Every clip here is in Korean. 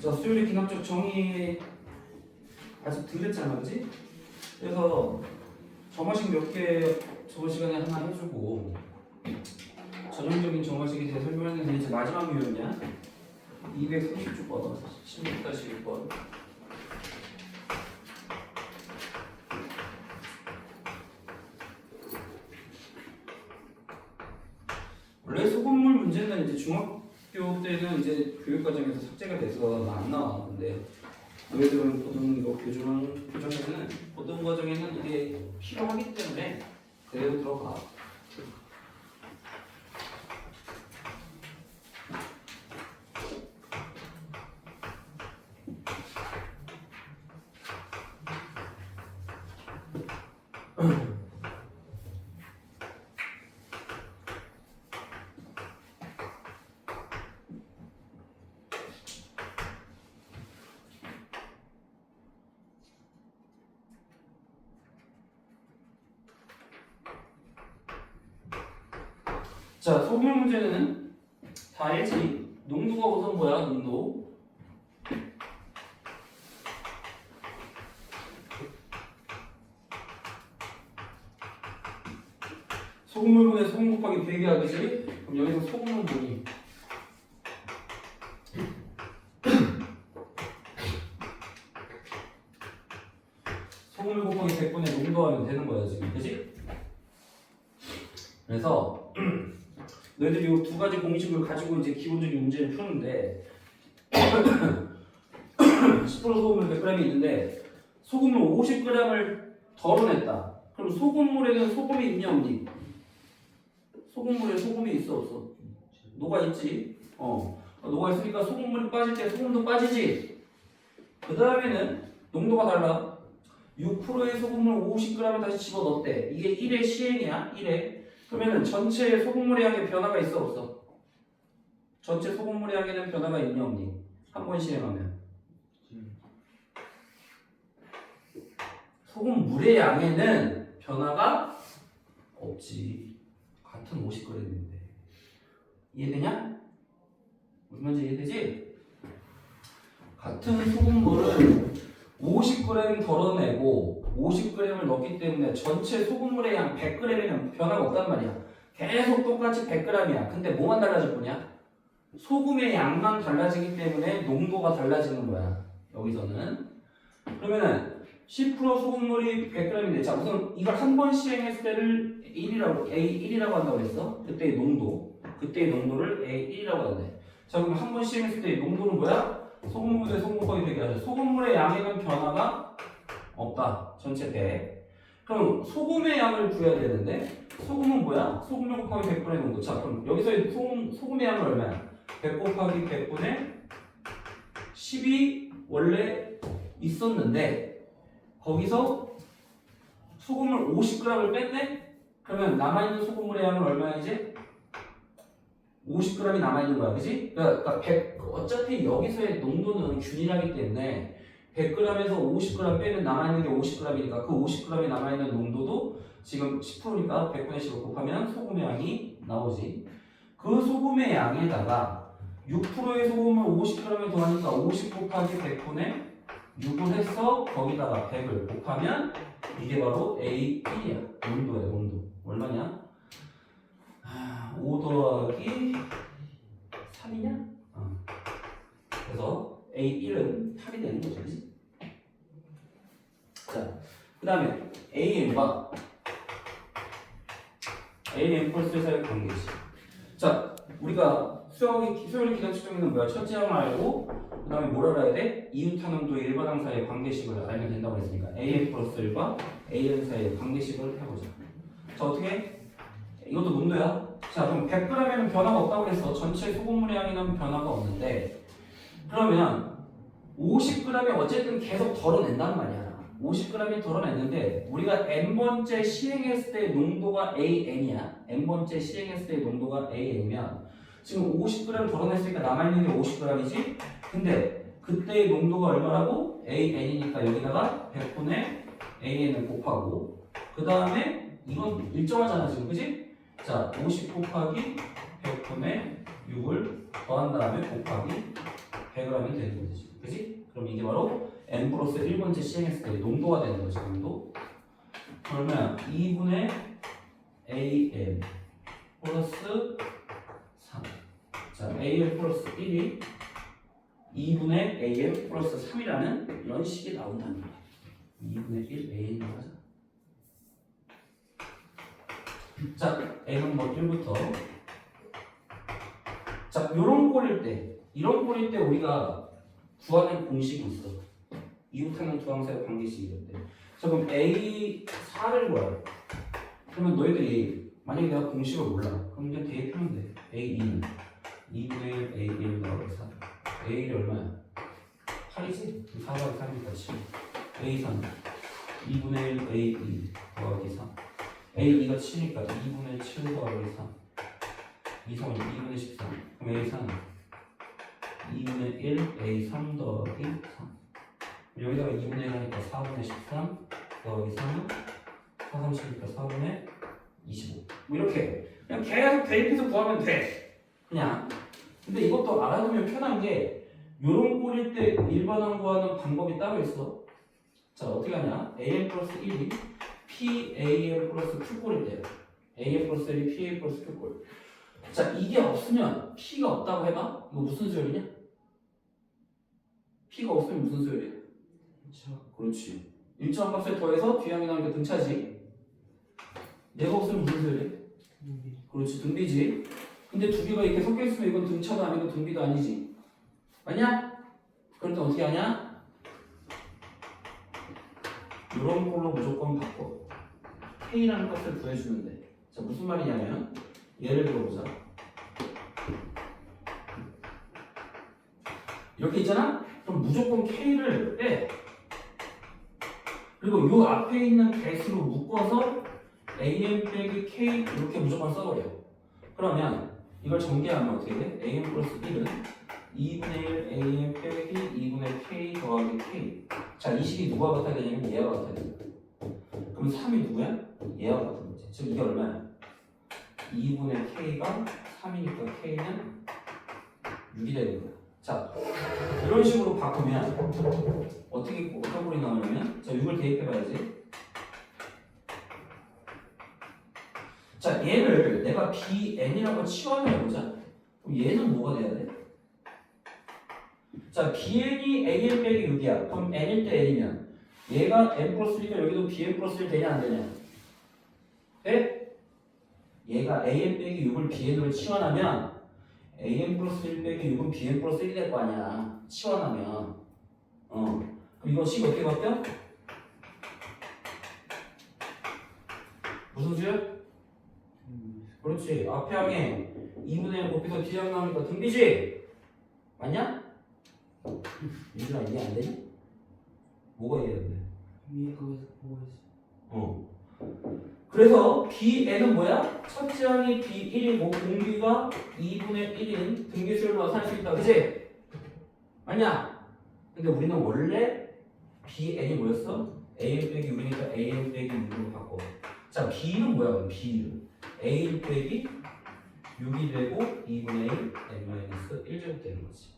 자, 수열의 기납적 정의 아직 들렸잖아, 그지? 그래서 정화식 몇 개 저번 시간에 하나 해주고 전형적인 정화식에 대해 설명했는데 이제 마지막 유형이야. 230번 16-1번. 원래 소금물 문제는 이제 중학교 때는 이제 교육과정에서 삭제가 돼서 안 나와. 근데 너희들은 고등 이거 교정에는 고등 과정에는 이게 필요하기 때문에 그대로 들어가. 자, 소금물 문제는 다 알지. 농도가 우선 뭐야? 농도. 소금물분의 소금 곱하기 100이야, 그치? 그럼 여기서 소금은 뭐니? 소금물 곱하기 100분의 농도하면 되는 거야, 지금. 그치? 그래서 너희들이 이 두 가지 공식을 가지고 이제 기본적인 문제를 푸는데 10% 소금물 100g이 있는데 소금물 50g을 덜어냈다. 그럼 소금물에는 소금이 있냐 없니? 소금물에 소금이 있어 없어? 녹아 있지. 녹아 있으니까 소금물이 빠질 때 소금도 빠지지. 그 다음에는 농도가 달라. 6%의 소금물 50g을 다시 집어넣었대. 이게 1의 시행이야. 1의. 그러면은 전체 소금물의 양에 변화가 있어 없어? 전체 소금물의 양에는 변화가 있냐 없니? 한 번 시행하면 소금물의 양에는 변화가 없지. 같은 50g인데 이해되냐? 무슨 말인지 이해되지? 같은 소금물을 50g 덜어내고 50g을 넣기 때문에 전체 소금물의 양 100g에는 변화가 없단 말이야. 계속 똑같이 100g이야. 근데 뭐만 달라질 거냐? 소금의 양만 달라지기 때문에 농도가 달라지는 거야. 여기서는. 그러면은 10% 소금물이 100g인데, 자 우선 이걸 한 번 시행했을 때를 A1이라고 한다고 했어. 그때의 농도. 그때의 농도를 A1이라고 하는데. 자 그럼 한 번 시행했을 때의 농도는 뭐야? 소금물에 소금 곱하기 100이 하죠. 소금물의 양에는 변화가 없다. 전체 100. 그럼 소금의 양을 구해야 되는데 소금은 뭐야? 소금물 곱하기 100분의 농도. 자 그럼 여기서의 소금의 양은 얼마야? 100 곱하기 100분의 10이 원래 있었는데 거기서 소금을 50g을 뺐네? 그러면 남아있는 소금물의 양은 얼마야 이제? 50g이 남아있는 거야, 그지? 그러니까 100, 어차피 여기서의 농도는 균일하기 때문에 100g에서 50g 빼면 남아있는 게 50g이니까 그 50g이 남아있는 농도도 지금 10%니까 100분의 10을 곱하면 소금의 양이 나오지. 그 소금의 양에다가 6%의 소금을 50g에 더하니까 50 곱하기 100분의 6을 해서 거기다가 100을 곱하면 이게 바로 A1이야. 농도야, 농도. 얼마냐? 5 더하기 3이냐? 그래서 A1은 8이 되는 거죠, 그치? 자, 그 다음에 AN과 AN 플러스 사이의 관계식. 자, 우리가 수열의 기관 측정에는 뭐야? 첫째 항을 알고, 그 다음에 뭘 알아야 돼? 이웃탄음도의 일반항 사이의 관계식을 알면 된다고 했으니까 AN 플러스 1과 AN 사이의 관계식을 해보자. 자, 어떻게? 이것도 농도야. 자, 그럼 100g에는 변화가 없다고 해서 전체 소금물의 양에는 변화가 없는데 그러면 50g에 어쨌든 계속 덜어낸단 말이야. 50g이 덜어냈는데 우리가 n번째 시행했을 때 농도가 AN이야. n번째 시행했을 때 농도가 AN이면 지금 50g 덜어냈으니까 남아있는 게 50g이지? 근데 그때의 농도가 얼마라고? AN이니까 여기다가 100분의 AN을 곱하고 그 다음에 이건 일정하잖아 지금, 그지? 자, 50 곱하기 100분의 6을 더한 다음에 곱하기 100을 하면 되는 거지. 그지? 그럼 이게 바로 n 플러스 1번째 시행했을 때 농도가 되는 거지. 농도. 그러면 2분의 am 플러스 3. 자, am 플러스 1이 2분의 am 플러스 3이라는 이런 식이 나온다는 거야. 2분의 1 am이라고 하자. 자, m은 뭐 1부터. 자, 요런 꼴일 때, 이런 꼴일 때 우리가 구하는 공식이 있어. 이웃하는 두 항사의 관계식일 때. 자, 그럼 A4를 구해요. 그러면 너희들이 만약에 내가 공식을 몰라. 그럼 이제 대입하면 돼. A2는 2분의 1 A1 더하기 4. A1이 얼마야? 8이지? 4가 3이니까 7. A3은 2분의 1 A2 더하기 3. A2가 7이니까 2분의 7 더하기 3. 2, 3은 2분의 13. 그럼 A3은 2분의 1 A3 더하기 3. 여기다가 2분의 1 하니까 4분의 13 더하기 3은 4, 30이니까 4분의 25. 뭐 이렇게 그냥 계속 대입해서 구하면 돼. 그냥. 근데 이것도 알아두면 편한 게 요런 꼴일 때 일반항 구하는 방법이 따로 있어. 자, 어떻게 하냐? am 플러스 1이 PAM 플러스 Q꼴일 때요. AM 플러스 1이 PAM 플러스 Q꼴. 자, 이게 없으면 P가 없다고 해봐? 이거 무슨 수열이냐? P가 없으면 무슨 수열이야? 그렇지. 일정한 값을 더해서 뒤항이 나오니까 등차지. 얘가 없으면 무슨 수열이야? 그렇지, 등비지. 근데 두 개가 이렇게 섞여 있으면 이건 등차도 아니고 등비도 아니지. 맞냐? 그럴 때 어떻게 하냐? 이런 꼴로 무조건 바꿔. K라는 값을 구해주는데. 자, 무슨 말이냐면 예를 들어보자. 이렇게 있잖아? 그럼 무조건 K를 빼. 그리고 요 앞에 있는 개수로 묶어서 AM 빼기 K 이렇게 무조건 써버려. 그러면 이걸 전개하면 어떻게 돼? AM 플러스 1은 2분의 1 AM 빼기 2분의 K 더하기 K. 자, 이 식이 누가 같아야 되냐면 얘와 같아야 돼. 그럼 3이 누구야? 얘와 같은 거지. 즉 이게 얼마야? 2분의 K가 3이니까 K는 6이 되는 거야. 자, 이런 식으로 바꾸면 어떤 꼴이 나오냐면, 자, 6을 대입해봐야지. 자, 얘를 내가 BN이라고 치환을 해보자. 그럼 얘는 뭐가 돼야 돼? 자, BN이 AN 빼기 6이야. 그럼 N일 때 N이면 얘가 N 플러스 1이니까 여기도 BN 플러스 1 되냐 안 되냐? 네? 얘가 AN 빼기 6을 BN으로 치환하면 AN 플러스 1 빼기 6은 BN 플러스 1이 될 거 아니야. 치환하면. 그럼 이거 식 어떻게 바뀌어? 무슨 수열? 그렇지. 앞에 항에 2분의 1 곱해서 뒤항 나오니까 등비지? 맞냐? 얘들아 이해 안 되니? 뭐가 이해되는데? 위에 거기서 보고 있어. 그래서 BN은 뭐야? 첫째 항이 B1이고 공비가 2분의 1인 등기수열로 나타낼 수 있다. 그치? 맞냐? 근데 우리는 원래 BN이 뭐였어? AN 빼기 6이니까 AN 빼기 6으로 바꿔. 자, B는 뭐야? 그럼 B는 A 빼기 6이 되고 2분의 1 N-1제곱 되는 거지.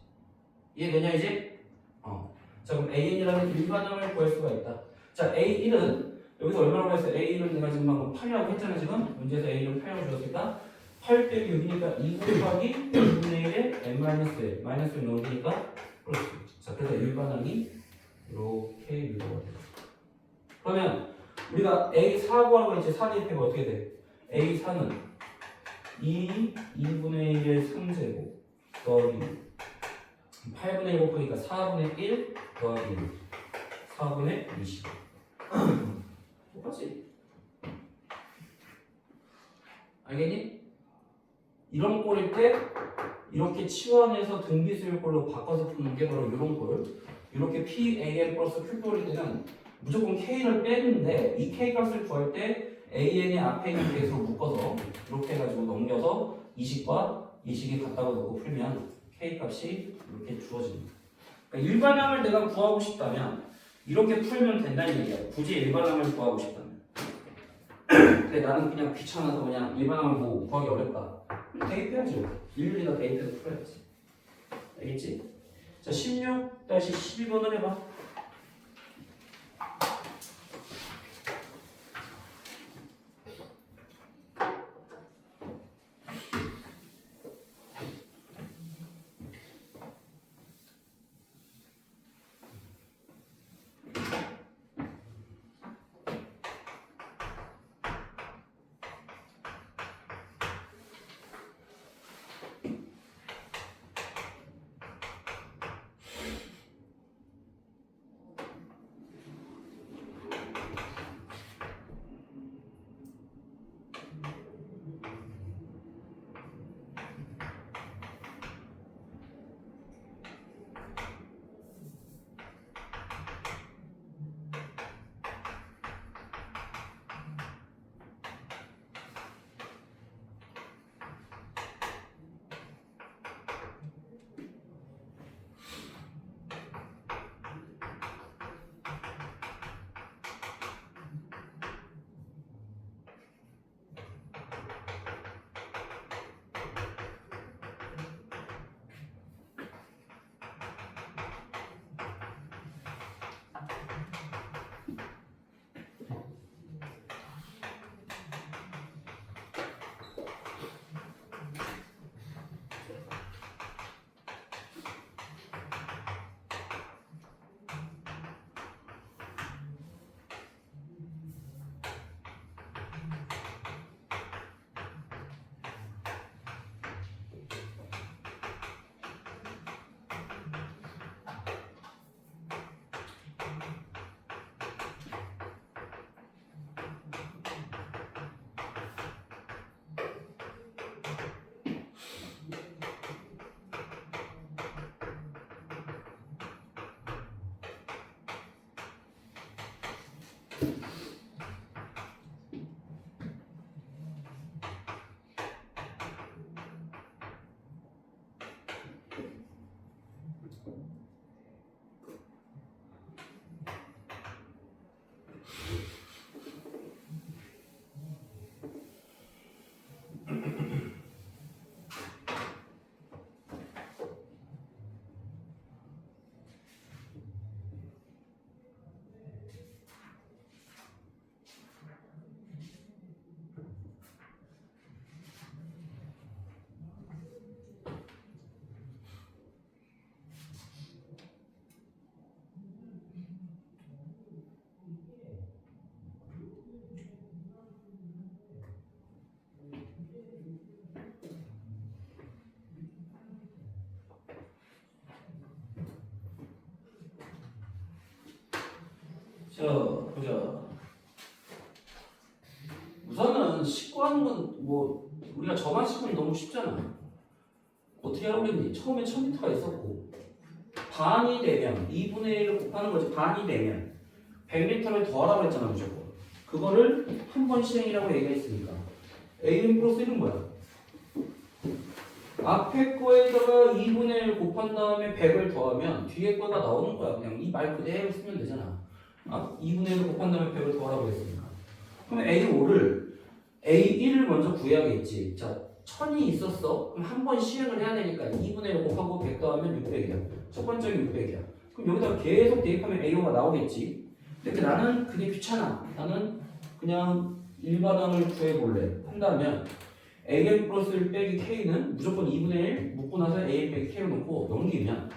이해되냐 이제? 자, 그럼 AN이라는 일반항을 구할 수가 있다. 자, A1은 여기서 얼마라고 했어? A1은 내가 지금 방금 8이라고 했잖아. 지금 문제에서 A1은 8이라고 주었으니까 8 빼기 6이니까 2 곱하기 2분의 1에 N-1 마이너스를 넣으니까 그렇지. 자, 그래서 일반항이 이렇게 유도가 돼요. 그러면 우리가 A4 구하라고 했지. 4 대입해봐 어떻게 돼? A4는 2분의 1의 3제곱 더하기 8분의 1 곱하니까 4분의 1 더하기 4분의 20. 똑같지? 알겠니? 이런 꼴일 때 이렇게 치환해서 등비수열꼴로 바꿔서 푸는 게 바로 이런 꼴. 이렇게 PAN 플러스 Q꼴일 때는 무조건 K를 빼는데 이 K 값을 구할 때 AN이 앞에 있는 개수로 묶어서 이렇게 해가지고 넘겨서 이 식과 이 식이 같다고 놓고 풀면 K 값이 이렇게 주어집니다. 그러니까 일반항을 내가 구하고 싶다면 이렇게 풀면 된다는 얘기야. 굳이 일반항을 구하고 싶다면. 근데 나는 그냥 귀찮아서 그냥 일반항을 보고 구하기 어렵다. 대입해야지. 일일이 다 대입해서 풀어야지. 알겠지? 자, 16-12번을 해봐. 자, 보자. 우선은 씻고 하는 건 뭐 우리가 저만 씻으면 너무 쉽잖아. 어떻게 하라고 그랬니? 처음에 1000m가 있었고 반이 되면 2분의 1을 곱하는 거지. 반이 되면 100m를 더하라고 그랬잖아 무조건. 그거를 한 번 시행이라고 얘기했으니까 A는 플러스 1은 뭐야? 앞에 거에다가 2분의 1 곱한 다음에 100을 더하면 뒤에 거가 나오는 거야. 그냥 이 말 그대로 쓰면 되잖아. 2분의 1을 곱한 다음에 100을 더하라고 했으니까. 그럼 A5를 A1을 먼저 구해야겠지. 자, 1000이 있었어. 그럼 한 번 시행을 해야 되니까 2분의 1 곱하고 100 더하면 600이야. 첫 번째는 600이야. 그럼 여기다가 계속 대입하면 A5가 나오겠지. 근데 나는 그게 귀찮아. 나는 그냥 일반항을 구해볼래. 한다면 AN 플러스 1 빼기 K는 무조건 2분의 1 묶고 나서 AN 빼기 K로 놓고 넘기면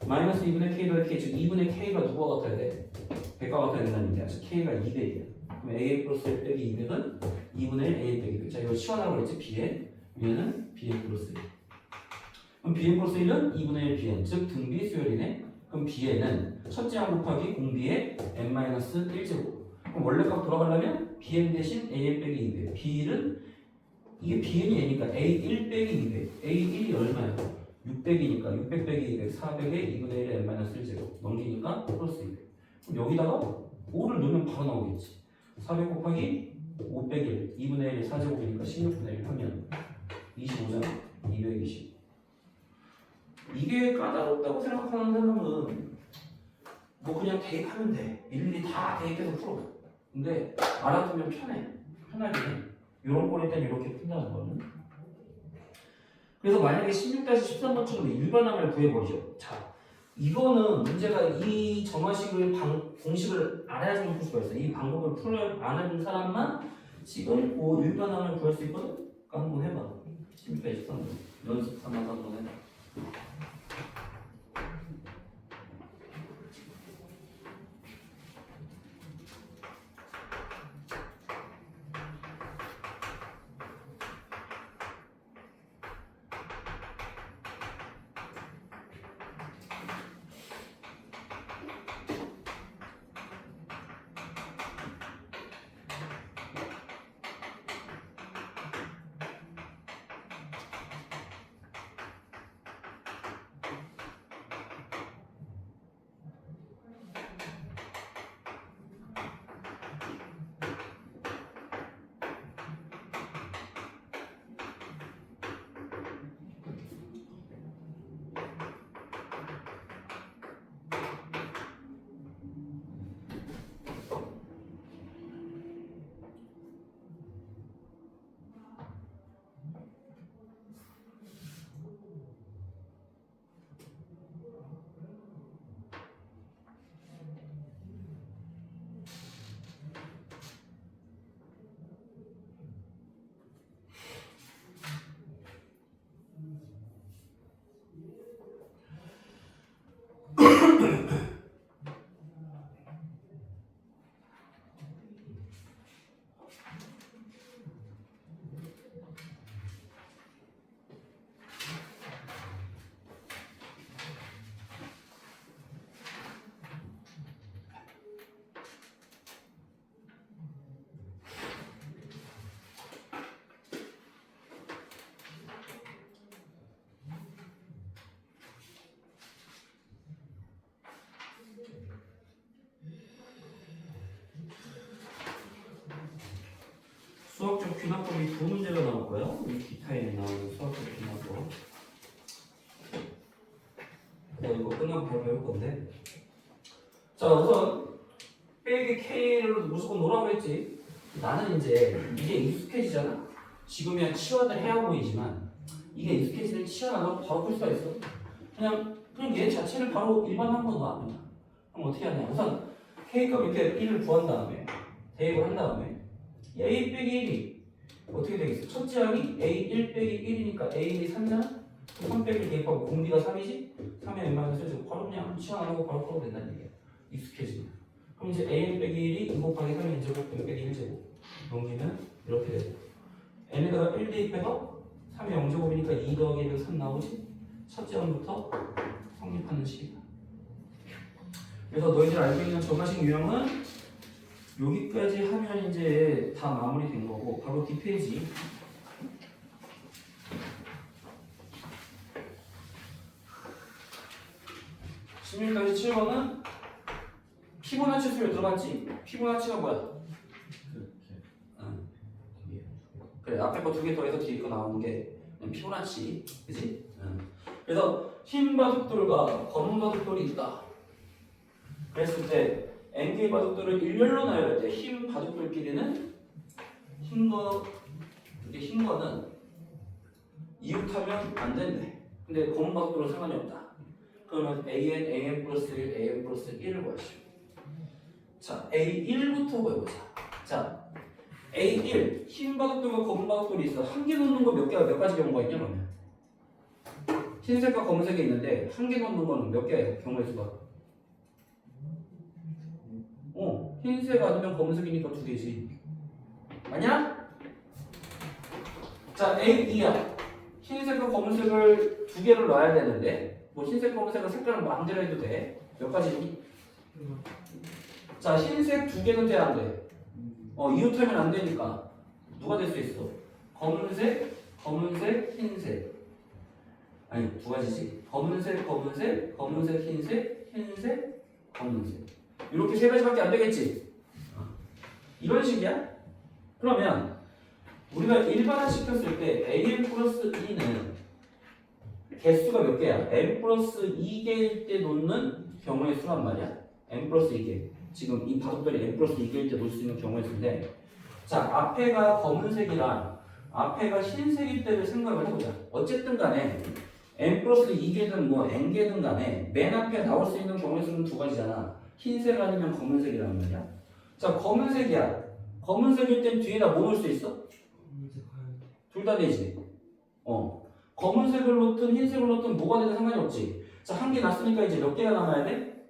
마이너스 2분의 K 더하기 K, 즉 2분의 K가 누가 같아야 돼? 100과 같아야 된다는 얘기야. 즉 K가 200이야. 그럼 AN 플러스 1 빼기 200은 2분의 1 AN 빼기 100. 자, 이거 시원하라고 그랬지? BN. 위에는 BN 플러스 1. 그럼 BN 플러스 1은 2분의 1 BN. 즉 등비 수열이네. 그럼 BN은 첫째 항 곱하기 공비의 n-1제곱. 그럼 원래 값 돌아가려면 BN 대신 AN 빼기 200. B는 이게 BN이 N이니까 A1 빼기 200. A1이 얼마야? 600이니까 600 빼기 200. 400에 2분의 1의 n-1제곱. 넘기니까 플러스 200. 그럼 여기다가 5를 넣으면 바로 나오겠지. 400 곱하기 5 빼기 1. 2분의 1 4제곱이니까 16분의 1 하면 25잖아. 220. 이게 까다롭다고 생각하는 사람은 뭐 그냥 대입하면 돼. 일일이 다 대입해서 풀어. 근데 알아두면 편하긴 해. 이런 꼴일 땐 이렇게 푼다는 거는. 그래서 만약에 16-13번처럼 일반항을 구해버리죠. 자, 이거는 문제가 이 정화식을 공식을 알아야지만 풀 수가 있어. 이 방법을 안 해본 사람만 지금 그 일반항을 구할 수 있거든. 그러니까 한번 해봐. 16-23 연습 삼아서 한번 해봐. 수학적 귀납법이 두 문제가 나올 거예요. 이 기타에 나오는 수학적 귀납법. 이거 끝나고 바로 배울 건데. 자, 우선 빼기 K를 무조건 놓으라고 했지. 나는 이제 이게 익숙해지잖아. 지금이야 치환을 해야 보이지만 이게 익숙해지면 치환 안 하고 바로 풀 수가 있어. 그냥 얘 자체를 바로 일반항으로 놔. 그럼 어떻게 하냐? 우선 K값 이렇게 1을 구한 다음에 대입을 한 다음에 A 빼기 1이 어떻게 되겠어? 첫째 항이 A1 빼기 1이니까 A1이 3잖아? 3 빼기 대입하고 공비가 3이지? 3에 웬만해서 써주고 바로 그냥 치환하고 바로 풀어도 된다는 얘기야. 익숙해지면. 그럼 이제 A1 빼기 1이 2 곱하기 3의 1제곱 빼기 1제곱 넘기면 이렇게 되고 n에다가 1 대입해서 3의 0제곱이니까 2 더하기 1은 3 나오지? 첫째 항부터 성립하는 식이다. 그래서 너희들 알고 있는 정화식 유형은 여기까지 하면 이제 다 마무리된 거고 바로 뒷페이지 16까지 7번은 피보나치 수열 들어봤지? 피보나치가 뭐야? 그래 앞에 거 두 개 더해서 뒤에 거 나오는 게 피보나치 그치? 그래서 흰 바둑돌과 검은 바둑돌이 있다 그랬을 때 N개의 바둑돌을 일렬로 나열할 때 흰 바둑돌끼리는 흰 거는 이웃하면 안 된대. 근데 검은 바둑돌은 상관이 없다. 그러면 AN 플러스 1, AN 플러스 1을 구하시오. 자, A1부터 구해보자. 자, A1 흰 바둑돌과 검은 바둑돌이 있어. 한 개 놓는 거 몇 가지 경우가 있냐 그러면? 흰색과 검은색이 있는데 한 개 놓는 거는 몇 개야 경우의 수가? 흰색 아니면 검은색이니까 두 개지. 아니야? 자, A2야. 흰색과 검은색을 두 개를 놔야 되는데, 뭐 흰색, 검은색은 색깔을 마음대로 해도 돼. 몇 가지니? 자, 흰색 두 개는 돼, 안 돼? 이웃하면 안 되니까. 누가 될 수 있어? 검은색, 흰색. 아니, 두 가지지. 검은색, 흰색, 검은색. 이렇게 세 가지밖에 안 되겠지? 이런 식이야? 그러면 우리가 일반화 시켰을 때 AN 플러스 2는 개수가 몇 개야? N 플러스 2개일 때 놓는 경우의 수란 말이야. N 플러스 2개. 지금 이 바둑돌이 N 플러스 2개일 때 놓을 수 있는 경우의 수인데 자, 앞에가 검은색이랑 앞에가 흰색일 때를 생각을 해보자. 어쨌든 간에 n 플러스 2개든 뭐 n개든 간에 맨 앞에 나올 수 있는 경우의 수는 두 가지잖아. 흰색 아니면 검은색이란 말이야. 자, 검은색이야. 검은색일 땐 뒤에다 뭐 넣을 수 있어? 검은색 하얀. 둘 다 되지. 검은색을 넣든 흰색을 넣든 뭐가 되든 상관이 없지. 자, 한 개 났으니까 이제 몇 개가 남아야 돼?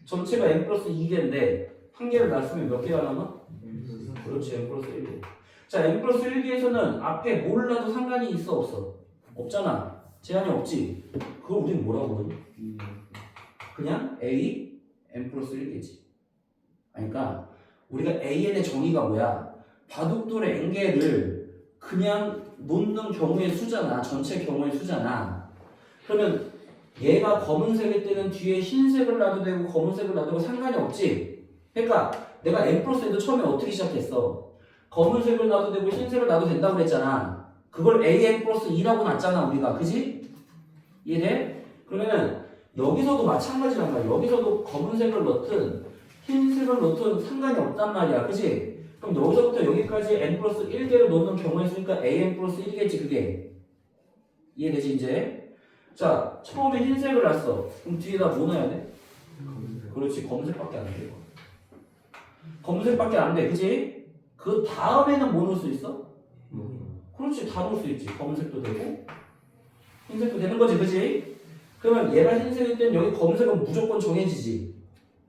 전체가 n 플러스 2개인데 한 개를 났으면 몇 개가 남아? 그렇지, n 플러스 1개. 자, n 플러스 1개에서는 앞에 뭘 놔도 상관이 있어 없어? 없잖아. 제한이 없지. 그걸 우리는 뭐라고 그러니? 그냥 a n 플러스 1개지. 그러니까 우리가 an의 정의가 뭐야? 바둑돌의 n개를 그냥 놓는 경우의 수잖아. 전체 경우의 수잖아. 그러면 얘가 검은색일 때는 뒤에 흰색을 놔도 되고 검은색을 놔도 되고 상관이 없지. 그러니까 내가 n 플러스 에도 처음에 어떻게 시작했어? 검은색을 놔도 되고 흰색을 놔도 된다고 그랬잖아. 그걸 an 플러스 2라고 놨잖아 우리가. 그지? 이해돼? 그러면은 여기서도 마찬가지란 말이야. 여기서도 검은색을 넣든 흰색을 넣든 상관이 없단 말이야. 그지? 그럼 여기서부터 여기까지 n 플러스 1개를 넣는 경우에 있으니까 an 플러스 1개지 그게. 이해되지 이제? 자, 처음에 흰색을 놨어. 그럼 뒤에다 뭐 넣어야 돼? 그렇지, 검은색밖에 안 돼. 검은색밖에 안 돼, 그지? 그 다음에는 뭐 넣을 수 있어? 그렇지, 다 넣을 수 있지. 검은색도 되고 흰색도 되는 거지, 그지? 그러면 얘가 흰색일 땐 여기 검은색은 무조건 정해지지.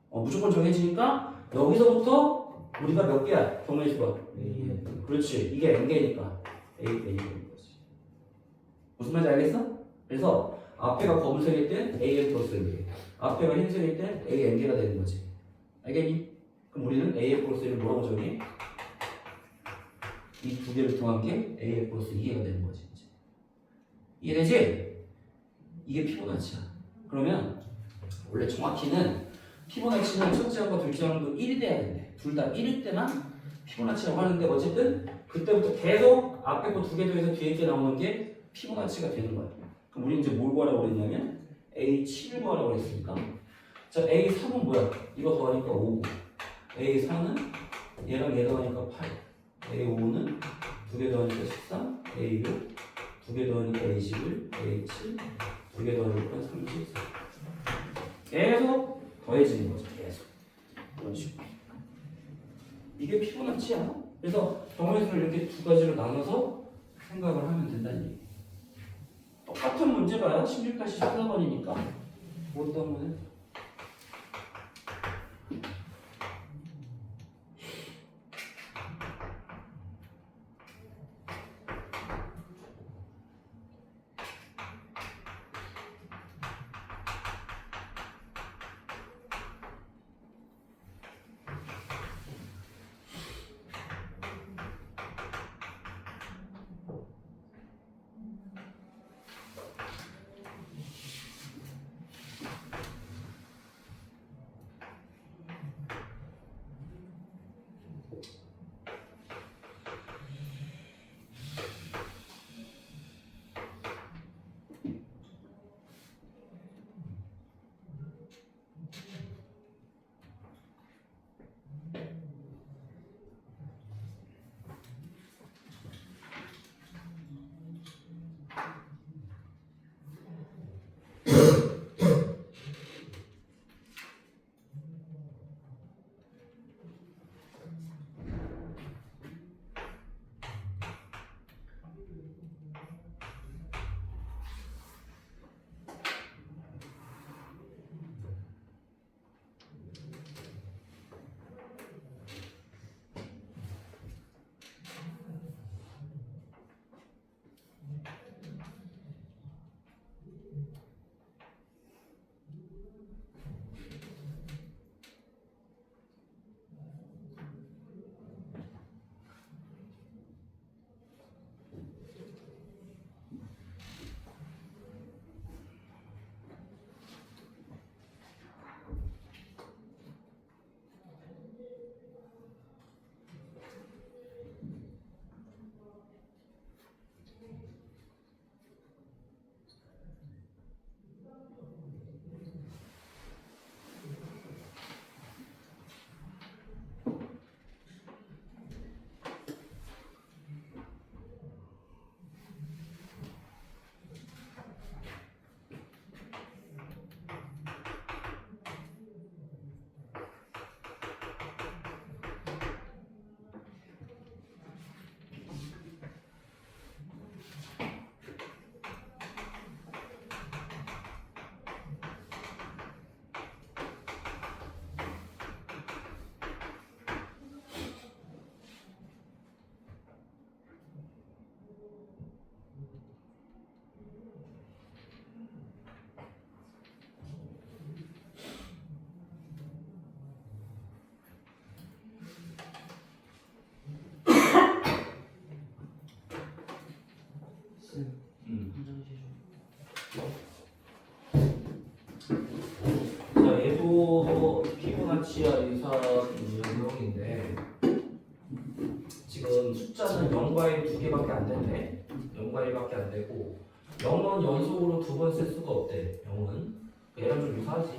무조건 정해지니까 여기서부터 우리가 몇 개야? 경우의 수가. 그렇지, 이게 n개니까 A인 거지. 무슨 말인지 알겠어? 그래서 앞에가 검은색일 땐 AN 플러스 n개, 앞에가 흰색일 땐 AN개가 되는 거지. 알겠니? 그럼 우리는 AN 플러스 1을 뭐라고 정해? 이 두 개를 더한 게 AN 플러스 2개가 되는 거지. 이제. 이해되지? 이게 피보나치야. 그러면 원래 정확히는 피보나치는 첫째 항과 둘째 항도 1이 돼야 된대. 둘 다 1일 때만 피보나치라고 하는데 어쨌든 그때부터 계속 앞에 거 두 개 더해서 뒤에 게 나오는 게 피보나치가 되는 거야. 그럼 우리 이제 뭘 구하라고 그랬냐면 A7을 구하라고 그랬으니까 자, A3은 뭐야? 이거 더하니까 5고 A4는 얘랑 얘 더하니까 8, A5는 두 개 더하니까 13, A6 두 개 더하니까 A11, A7 두 개 더하니까 34 계속 더해지는 거죠. 계속 이런 식으로. 이게 피보나치야. 그래서 경우의 수를 이렇게 두 가지로 나눠서 생각을 하면 된다는 얘기. 똑같은 문제가요. 16-14번이니까 뭐 때문에? 쌤, 화장실 좀. 자, 얘도 피보나치와 유사내용인데 지금 숫자는 0과 1 두 개밖에 안 된대. 0과 1밖에 안 되고 0은 연속으로 두 번 쓸 수가 없대. 0은 얘랑 좀 유사하지.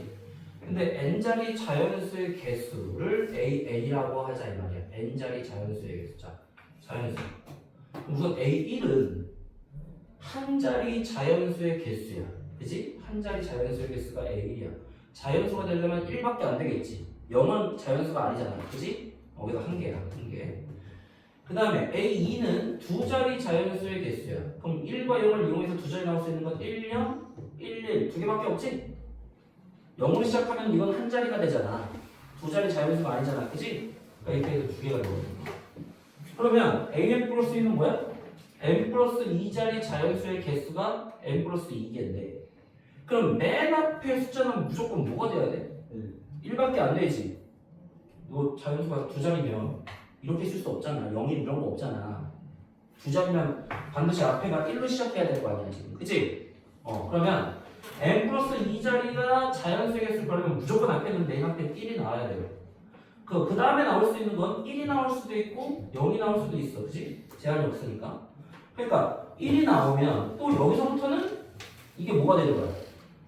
근데 n자리 자연수의 개수를 AN이라고 하자 이 말이야. n자리 자연수의 개수. 자, 자연수. 우선 A1은 한 자리 자연수의 개수야. 그지? 한 자리 자연수의 개수가 A1이야. 자연수가 되려면 1밖에 안 되겠지. 0은 자연수가 아니잖아. 그지? 여기서 한 개야. 한 개. 그 다음에 A2는 두 자리 자연수의 개수야. 그럼 1과 0을 이용해서 두 자리 나올 수 있는 건 1, 0, 1, 1. 두 개밖에 없지? 0으로 시작하면 이건 한 자리가 되잖아. 두 자리 자연수가 아니잖아. 그지? 그러니까 이렇게 해서 두 개가 되거든. 그러면 AN 플러스 2는 뭐야? n 플러스 2자리 자연수의 개수가 n 플러스 2개인데 그럼 맨 앞에 숫자는 무조건 뭐가 돼야 돼? 1밖에 안 되지. 너 자연수가 두 자리면 이렇게 쓸 수 없잖아. 0이 이런 거 없잖아. 두 자리면 반드시 앞에가 1로 시작해야 될 거 아니야 지금. 그치? 그러면 n 플러스 2자리가 자연수의 개수를 그러면 무조건 앞에는 맨 앞에 1이 나와야 돼요. 그 다음에 나올 수 있는 건 1이 나올 수도 있고 0이 나올 수도 있어. 그치? 제한이 없으니까. 그러니까 1이 나오면 또 여기서부터는 이게 뭐가 되는 거야?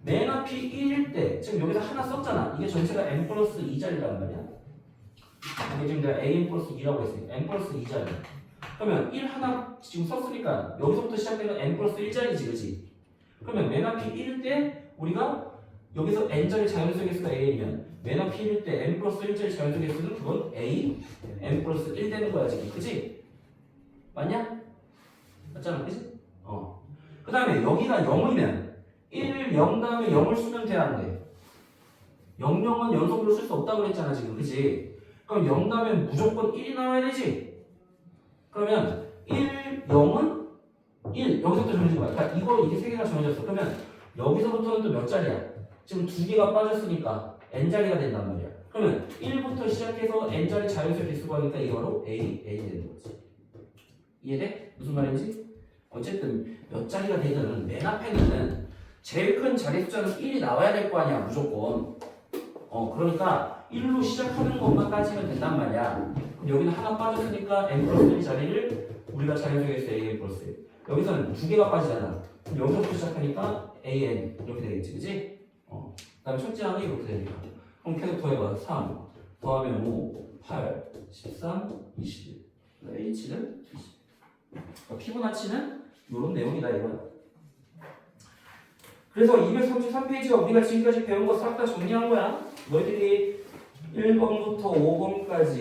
맨 앞이 1일 때 지금 여기서 하나 썼잖아. 이게 전체가 n 플러스 2자리란 말이야. 이게 지금 내가 an 플러스 2라고 했으니까 n 플러스 2자리. 그러면 1 하나 지금 썼으니까 여기서부터 시작되는 n 플러스 1자리지. 그치? 그러면 맨 앞이 1일 때 우리가 여기서 n자리 자연수의 개수가 a이면 맨 앞이 1일 때 n 플러스 1자리 자연수의 개수는 그건 a n 플러스 1 되는 거야 지금. 그치? 맞냐? 맞잖아. 그치? 그 다음에 여기가 0이면 1, 0 다음에 0을 쓰면 돼, 안 돼? 0, 0은 연속으로 쓸 수 없다고 그랬잖아 지금. 그치? 그럼 0 다음에 무조건 1이 나와야 되지? 그러면 1, 0은 1 여기서부터 정해진 거야. 그러니까 이게 세 개가 정해졌어. 그러면 여기서부터는 또 몇 자리야? 지금 두 개가 빠졌으니까 n자리가 된단 말이야. 그러면 1부터 시작해서 n자리 자연수의 개수가 하니까 이게 바로 n이 되는 거지. 이해돼? 무슨 말인지? 어쨌든 몇 자리가 되든 맨 앞에는 제일 큰 자리 숫자는 1이 나와야 될 거 아니야 무조건. 그러니까 1로 시작하는 것만 따지면 된단 말이야. 그럼 여기는 하나 빠졌으니까 n 플러스 1 자리를 우리가 자연수의 개수 an 플러스 1. 여기서는 두 개가 빠지잖아. 그럼 여기서부터 시작하니까 an 이렇게 되겠지. 그치? 그 다음에 첫째 항이 이렇게 되니까. 그럼 계속 더해봐. 3 더하면 5 8 13 21 h는 20. 그러니까 피보나치는 이런 내용이다 이거야. 그래서 233페이지가 우리가 지금까지 배운 거 싹 다 정리한 거야. 너희들이 1번부터 5번까지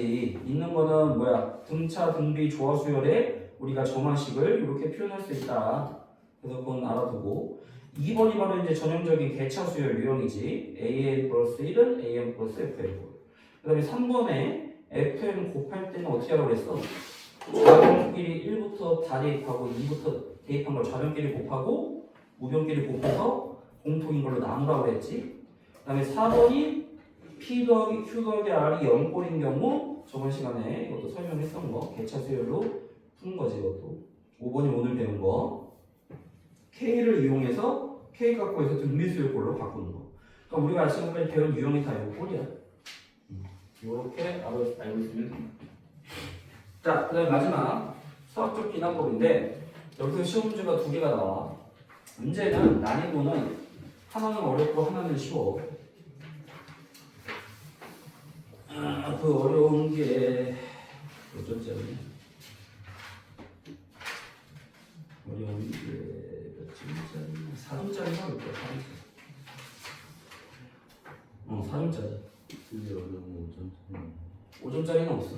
있는 거는 뭐야? 등차, 등비, 조화, 수열에 우리가 점화식을 이렇게 표현할 수 있다. 그래서 그건 알아두고 2번이 바로 이제 전형적인 개차 수열 유형이지. AN 플러스 1은 AN 플러스 FL. 그 다음에 3번에 FM 곱할 때는 어떻게 하라고 그랬어? 좌변끼리 1부터 다 대입하고 2부터 대입한 걸 좌변끼리 곱하고 우변끼리 곱해서 공통인 걸로 나누라고 했지. 그 다음에 4번이 P 더하기 Q 더하기 R이 0꼴인 경우 저번 시간에 이것도 설명했던 거 개차 수열로 푸는 거지 이것도. 5번이 오늘 배운 거 K를 이용해서 K 갖고 해서 등비수열꼴로 바꾸는 거. 그러니까 우리가 지금까지 배운 유형이 다 이 꼴이야. 이렇게 알고 있으면 됩니다. 자, 그 다음에 마지막 수학적 기납법인데 여기서 시험 문제가 두 개가 나와. 문제는 난이도는 하나는 어렵고 하나는 쉬워. 그 어려운 게 몇 점짜리? 어려운 게 몇 점짜리? 4점짜리가 몇 개야? 4점짜리. 4점짜리. 그게 어려운 5점짜리. 5점짜리는 없어.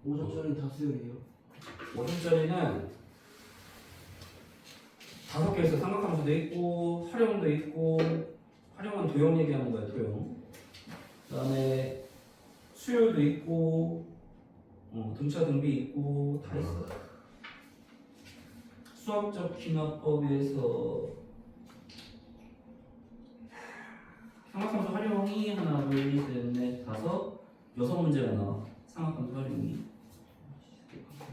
5점짜리 다 수열이에요. 5점짜리는 5개 있어. 삼각함수도 있고 활용도 있고. 활용은 도형 얘기하는 거야. 도형. 그 다음에 수열도 있고 등차 등비 있고 다 있어. 수학적 기납법에서 삼각함수 활용이 하나 둘셋넷 다섯 6문제가 나와. 삼각함수 활용이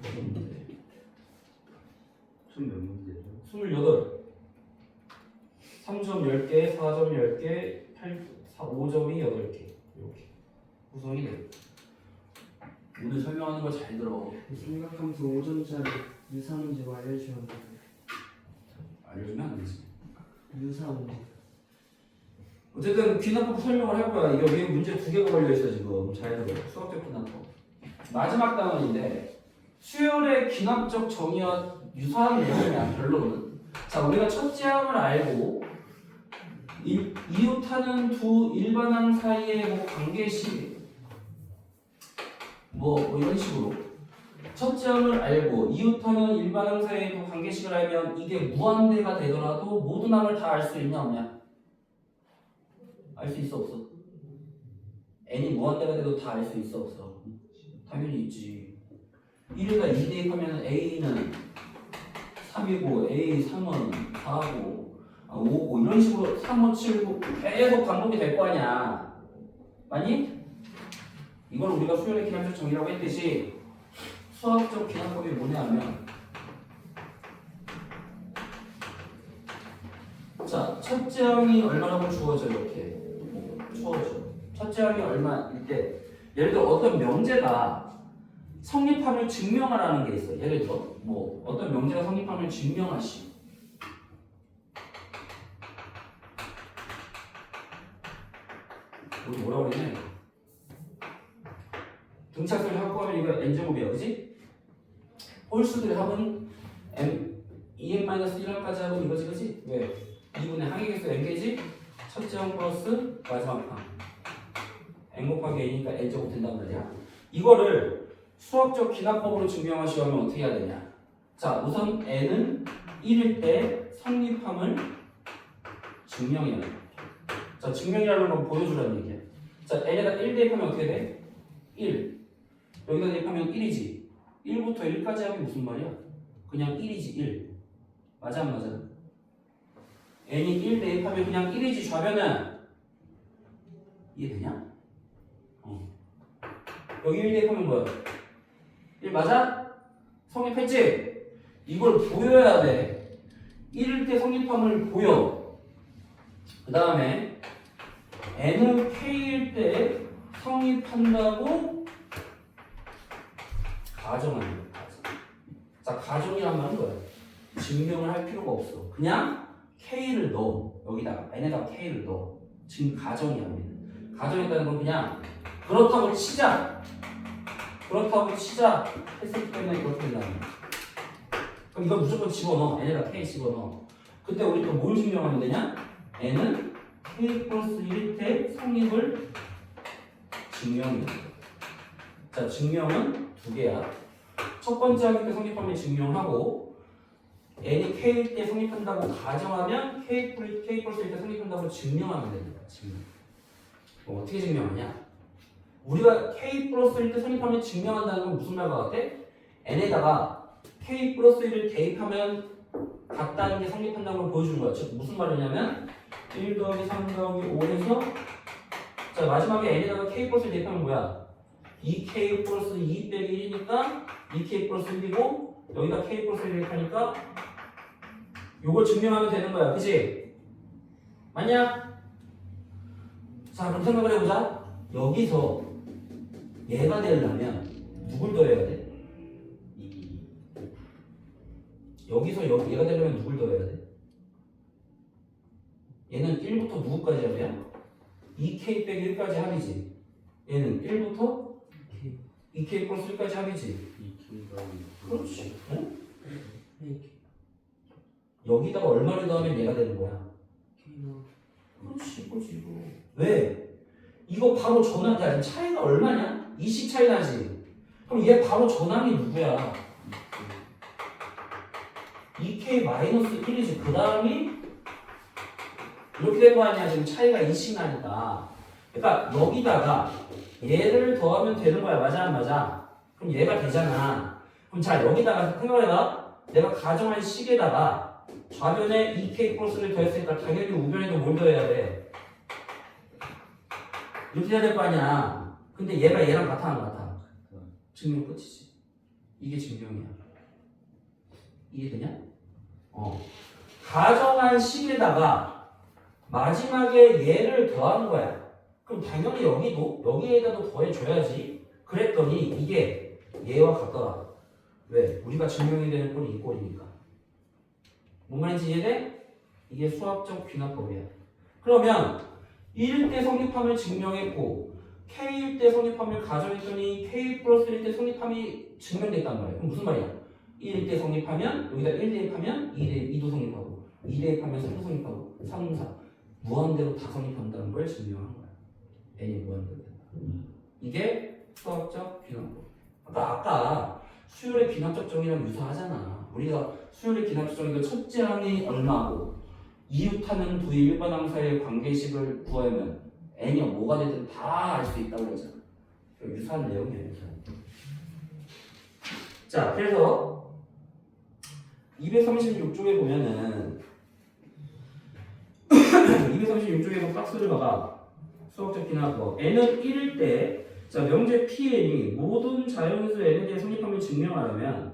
6문제. 총 몇 문제죠? 28. 3점 10개, 4점 10개, 5점이 8개. 이렇게 구성이 돼. 오늘 설명하는 거 잘 들어. 생각하면서 5점짜리 유사 문제가 알려주면 돼요. 알려주면 안 되지. 유사 문제. 어쨌든 귀납법 설명을 할 거야. 이게 왜 문제 2개가 걸려있어 지금. 잘 들어. 수학적 귀납법. 마지막 단원인데 수열의 귀납적 정의와 유사한 내용이야 결론은. 자, 우리가 첫째 항을 알고 이웃하는 두 일반항 사이의 뭐 관계식 뭐 이런 식으로 첫째 항을 알고 이웃하는 일반항 사이의 두 관계식을 알면 이게 무한대가 되더라도 모든 항을 다 알 수 있냐 없냐? 알 수 있어 없어? n이 무한대가 돼도 다 알 수 있어 없어? 당연히 있지. 1에다 2 대입하면 a는 3이고 a 3은 4고 5고 이런 식으로 3, 5, 7, 9 계속 반복이 될 거 아니야. 맞니? 이걸 우리가 수열의 기하학적 정의라고 했듯이 수학적 기하법이 뭐냐면 자, 첫째 항이 얼마라고 주어져 이렇게 주어져. 첫째 항이 얼마일 때 예를 들어 어떤 명제가 성립함을 증명하라는 게 있어. 예를 들어 뭐 어떤 명제가 성립함을 증명하시. 우리 뭐라고 했냐? 등차수를 확보하면 이거 n제곱이야, 그지? 홀수들의 합은 en-1까지 하고 이거지, 그지? 왜? 2분의 항의개수 n개지? 첫째 항 플러스 마지막 항 n 곱하기 n이니까 n제곱 된단 말이야. 이거를 수학적 기납법으로 증명하시려면 어떻게 해야 되냐? 자, 우선 n은 1일 때 성립함을 증명해야 돼. 자, 증명이라는 건 보여주라는 얘기야. 자, n에다 1 대입하면 어떻게 돼? 1. 여기다 대입하면 1이지. 1부터 1까지 하면 무슨 말이야? 그냥 1이지, 1. 맞아, 안 맞아? n이 1 대입하면 그냥 1이지, 좌변은. 이해되냐? 여기 1 대입하면 뭐야? 1 맞아? 성립했지? 이걸 보여야 돼. 1일 때 성립함을 보여. 그 다음에 n은 k일 때 성립한다고 가정하는 거야. 자, 가정이란 말은 뭐야? 증명을 할 필요가 없어. 그냥 k를 넣어. 여기다가 n에다가 k를 넣어. 지금 가정이야. 우리는. 가정했다는 건 그냥 그렇다고 치자. 그렇다고 치자 했을 때는 이렇게 된다는 거야. 그럼 이거 무조건 집어넣어. n에다 k 집어넣어. 그때 우리 또 뭘 증명하면 되냐? n은 k 플러스 1일 때 성립을 증명해. 자, 증명은 두 개야. 첫 번째 하기 때 성립하면 증명하고 n이 k일 때 성립한다고 가정하면 k 플러스 1일 때 성립한다고 증명하면 됩니다. 증명. 그럼 어떻게 증명하냐? 우리가 k 플러스 1일 때 성립하면 증명한다는 건 무슨 말과 같아? n에다가 k 플러스 1을 대입하면 같다는 게 성립한다는 걸 보여주는 거야. 즉 무슨 말이냐면 1 더하기 3 더하기 5에서 자, 마지막에 n에다가 k 플러스 1 대입하면 뭐야? 2k 플러스 2 빼기 1이니까 2k 플러스 1이고 여기다 k 플러스 1 대입하니까 요걸 증명하면 되는 거야. 그치? 맞냐? 자, 그럼 생각을 해보자. 여기서 얘가 되려면 누굴 더해야 돼? 여기서 얘가 되려면 누굴 더해야 돼? 얘는 1부터 누구까지 합이야? 2k 빼기 1까지 합이지. 얘는 1부터 2k 플러스 1까지 합이지. 2k가 그렇지. 어? 여기다가 얼마를 더하면 얘가 되는 거야? 그렇지, 그렇지. 왜? 이거 바로 전항, 야, 차이가 얼마냐? 2씩 차이 나지? 그럼 얘 바로 전항이 누구야? 2k-1이지. 그 다음이 이렇게 된 거 아니야? 지금 차이가 2씩 나니까. 그러니까 여기다가 얘를 더하면 되는 거야. 맞아, 안 맞아? 그럼 얘가 되잖아. 그럼 자, 여기다가 생각을 해봐. 내가 가정한 식에다가 좌변에 2k 플러스를 더했으니까 당연히 우변에도 뭘 더해야 돼? 이렇게 해야 될 거 아니야. 근데 얘가 얘랑 같아, 안 같아? 증명 끝이지. 이게 증명이야. 이해되냐? 가정한 식에다가 마지막에 얘를 더한 거야. 그럼 당연히 여기에다도 더해줘야지. 그랬더니 이게 얘와 같더라. 왜? 우리가 증명이 되는 꼴이 이 꼴이니까. 뭔 말인지 이해돼? 이게 수학적 귀납법이야. 그러면 1일 때 성립함을 증명했고 K일 때 성립함을 가정했더니 K 플러스 1일 때 성립함이 증명됐단 말이야. 그럼 무슨 말이야? 1일 때 성립하면 여기다 1 대입하면 2도 성립하고 2 대입하면 3도 성립하고 3, 4 무한대로 다 성립한다는 걸 증명한 거야. n이 무한대로 된다. 이게 수학적 귀납법. 아까 수열의 귀납적 정의랑 유사하잖아. 우리가 수열의 귀납적 정의가 첫째 항이 얼마고 이웃하는 부의 일반항사의 관계식을 구하면 n이 뭐가 되든 다 알 수 있다고 그러잖아. 유사한 내용이에요. 자, 그래서 236쪽에 보면은 236쪽에 박스를 봐봐. 수학적 귀납법. n은 1일 때, 자, 명제 Pn이 모든 자연수 n에 대해 성립함을 증명하려면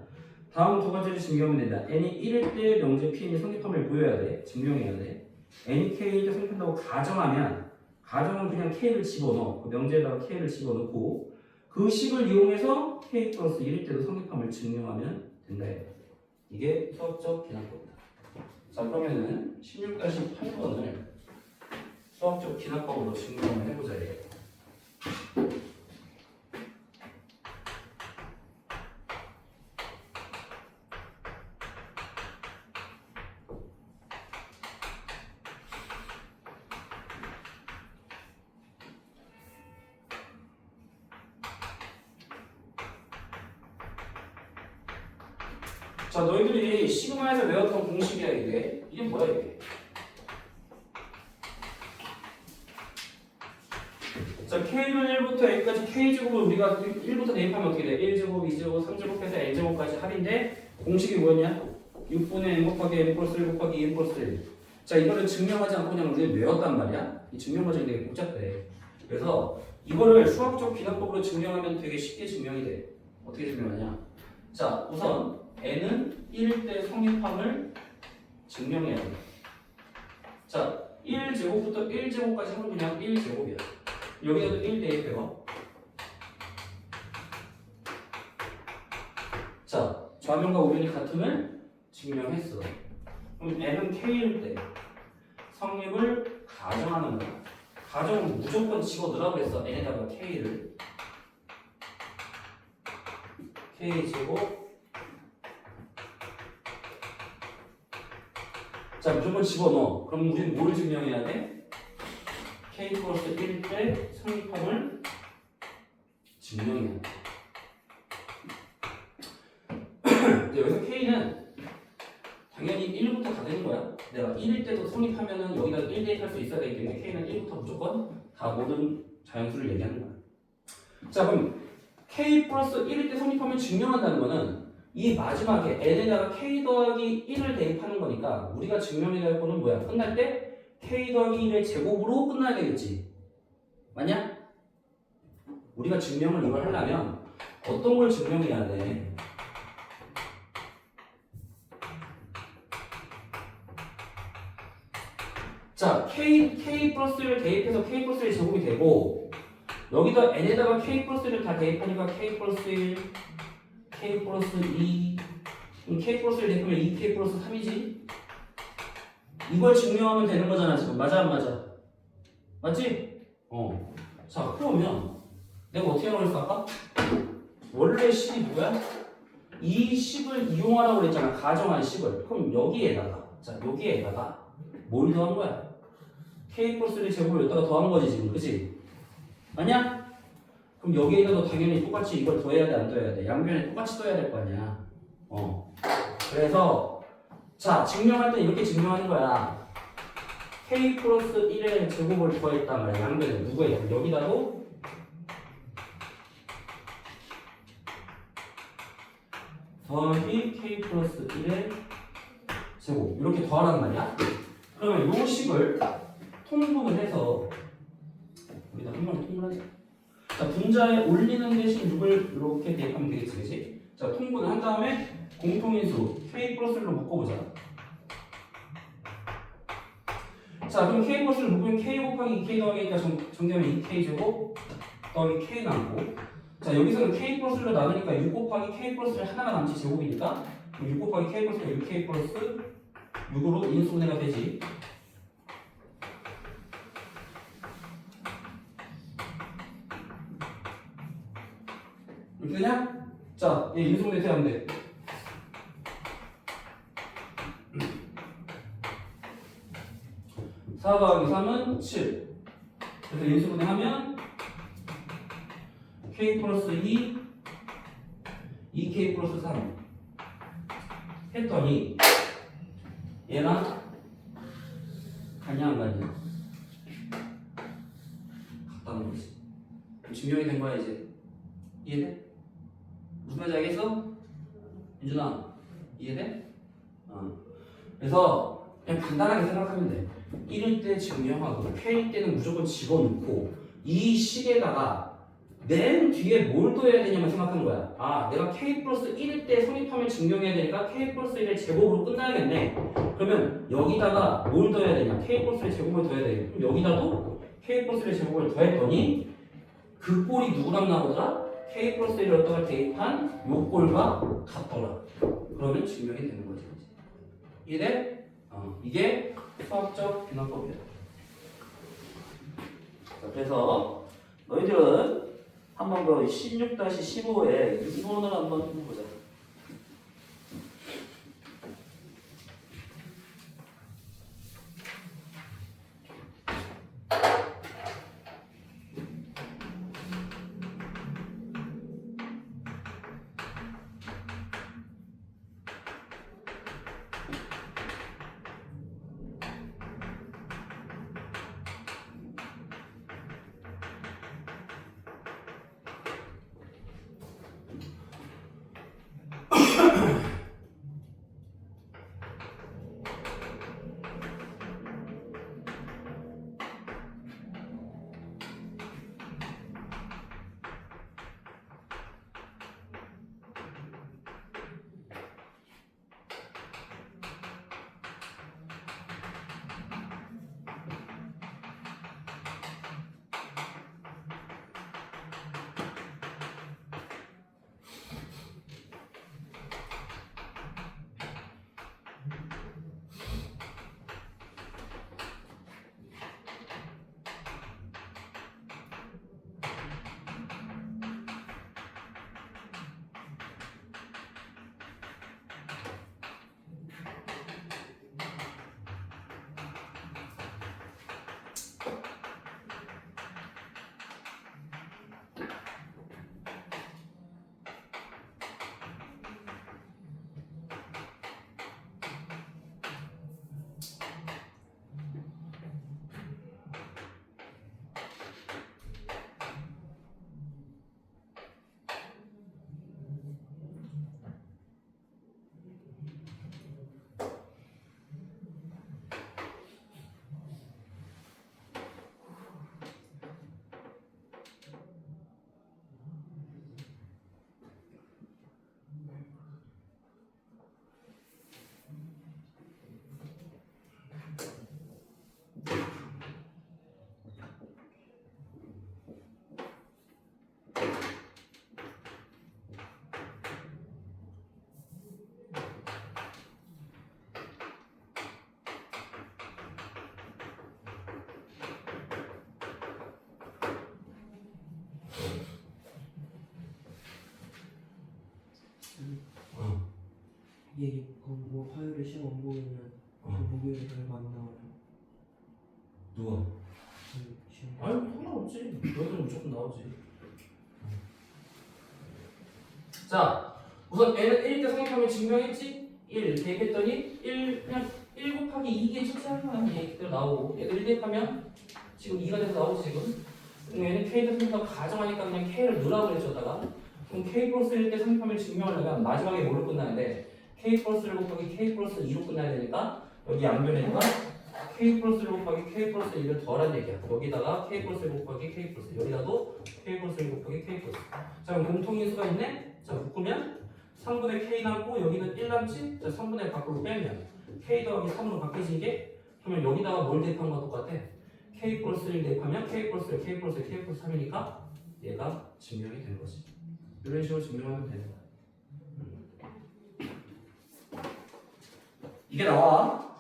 다음 두 가지를 증명하면 된다. n이 1일 때 명제 Pn이 성립함을 보여야 돼. 증명해야 돼. n이 K일 때 성립한다고 가정하면 가정은 그냥 K를 집어넣어. 그 명제에다가 K를 집어넣고 그 식을 이용해서 K 플러스 1일 때도 성립함을 증명하면 된다. 이게 수학적 귀납법이다. 자, 그러면은 16-8번을 수학적 귀납법으로 증명을 해보자. 자, 너희들이 시그마에서 외웠던 공식이야 이게. 이게 뭐야 이게? 자, K는 1부터 A까지 K제곱을 우리가 1부터 대입하면 어떻게 돼? 1제곱, 2제곱, 3제곱 해서 N제곱까지 합인데 공식이 뭐였냐? 6분의 N 곱하기 N 플러스 1 곱하기 N 플러스 1. 자, 이거를 증명하지 않고 그냥 우리가 외웠단 말이야? 이 증명 과정이 되게 복잡해. 그래서 이거를 수학적 귀납법으로 증명하면 되게 쉽게 증명이 돼. 어떻게 증명하냐? 자, 우선 n은 1일 때 성립함을 증명해야 돼. 자, 1제곱부터 1제곱까지 하면 그냥 1제곱이야. 여기다도 1 대입해봐. 자, 좌변과 우변이 같음을 증명했어. 그럼 n은 k일 때 성립을 가정하는 거야. 가정은 무조건 집어넣으라고 그랬어. n에다가 k를 k제곱. 자, 무조건 집어넣어. 그럼 우리는 뭐를 증명해야 돼? K 플러스 1일 때 성립함을 증명해야 돼. 근데 여기서 K는 당연히 1부터 다 되는 거야. 내가 1일 때도 성립하면은 여기다 1 대입할 수 있어야 되기 때문에 K는 1부터 무조건 다 모든 자연수를 얘기하는 거야. 자, 그럼 K 플러스 1일 때 성립함을 증명한다는 거는 이 마지막에 n에다가 k 더하기 1을 대입하는 거니까 우리가 증명해야 할 거는 뭐야? 끝날 때 k 더하기 1의 제곱으로 끝나야 되겠지. 맞냐? 우리가 증명을 이걸 하려면 어떤 걸 증명해야 돼? 자, k 플러스를 대입해서 k 플러스 1의 제곱이 되고 여기다 n에다가 k 플러스 1을 다 대입하니까 k 플러스 1 k 플러스 2 k 플러스 1 대입하면 2k 플러스 3이지? 이걸 증명하면 되는 거잖아 지금. 맞아 안 맞아? 맞지? 자, 그러면 내가 어떻게 하라고 그랬어 아까? 원래 식이 뭐야? 이 식을 이용하라고 그랬잖아. 가정한 식을. 그럼 여기에다가 자, 여기에다가 뭘 더한 거야? k 플러스 1 제곱을 여기다가 더한 거지 지금. 그치? 아니야? 그럼 여기에다도 당연히 똑같이 이걸 더해야 돼, 안 더해야 돼? 양변에 똑같이 더해야 될 거 아니야. 그래서 자, 증명할 때 이렇게 증명하는 거야. k 플러스 1의 제곱을 더했단 말이야. 양변에 누구에? 여기다도 더하기 k 플러스 1의 제곱 이렇게 더하란 말이야. 그러면 요 식을 통분을 해서 여기다 한 번에 통분하자. 자, 분자에 올리는 대신 6을 이렇게 대입하면 되겠지, 그치? 자, 통분을 한 다음에 공통인수 k 플러스 1로 묶어보자. 자, 그럼 k 플러스를 묶으면 k 곱하기 2k 더하기니까 정리하면 2k 제곱 더하기 k 남고, 자 여기서는 k 플러스를 나누니까 6 곱하기 k 플러스를 하나가 남지 제곱이니까 6 곱하기 k 플러스가 6k 플러스 6으로 인수분해가 되지. 이렇게 되냐? 자, 얘 인수분해 돼야 돼. (4 더하기 3은 7) 그래서 인수분해하면 k 플러스 2 2k 플러스 3 했더니 얘랑 같냐 안 같냐? 같다는 거지. 증명이 된 거야 이제. 이해돼? 무슨 말인지 알겠어? 민준아 이해돼? 그래서 그냥 간단하게 생각하면 돼. 1일 때 증명하고 K일 때는 무조건 집어넣고 이 식에다가 맨 뒤에 뭘 둬야 되냐만 생각하는 거야. 아, 내가 K 플러스 1일 때 성립하면 증명해야 되니까 K 플러스 1의 제곱으로 끝나야겠네. 그러면 여기다가 뭘 더해야 되냐? K 플러스 1의 제곱을 더해야 되겠네. 그럼 여기다도 K 플러스 1의 제곱을 더했더니 그 꼴이 누구랑 나오더라? K 플러스 1을 어디다가 대입한 요 꼴과 같더라. 그러면 증명이 되는 거지. 이해돼? 이게 수학적 비난법이야. 자, 그래서 너희들은 한번 그 16-15에 2번을 한번 해보자. 얘 뭐 화요일에 시험 안 보이면 목요일에 별거 안 나와요. 누가? 시험. 아유 상관없지. 너희들은 무조건 나오지. 자, 우선 N은 1일 때 성립하면 증명했지? 1 대입했더니 1 그냥 1 곱하기 2개 출제하면 얘기대로 나오고 얘도 1 대입하면 지금 2가 돼서 나오지 지금. 그럼 얘는 K 대 성립하고 가정하니까 그냥 K를 넣으라고 해줬다가 그럼 K 플러스 1 때 성립하면 증명하려면 마지막에 뭘로 끝나는데 K 플러스 1 곱하기 K 플러스 2로 끝나야 되니까 여기 양변에다가 K 플러스 1 곱하기 K 플러스 1을 더란 얘기야. 여기다가 K 플러스 1 곱하기 K 플러스 1 여기다도 K 플러스 1 곱하기 K 플러스 1. 자 그럼 공통인수가 있네? 자 묶으면 3분의 K 남고 여기는 1 남지? 자 3분의 밖으로 빼면 K 더하기 3으로 바뀌지 이게? 그러면 여기다가 뭘 대입한 거 똑같아? k 플러스 1 대입하면 k 플러스 1, k 플러스 1, k 플러스 3이니까 얘가 증명이 된 거지. 이런 식으로 증명하면 되는 거야. 이게 나와.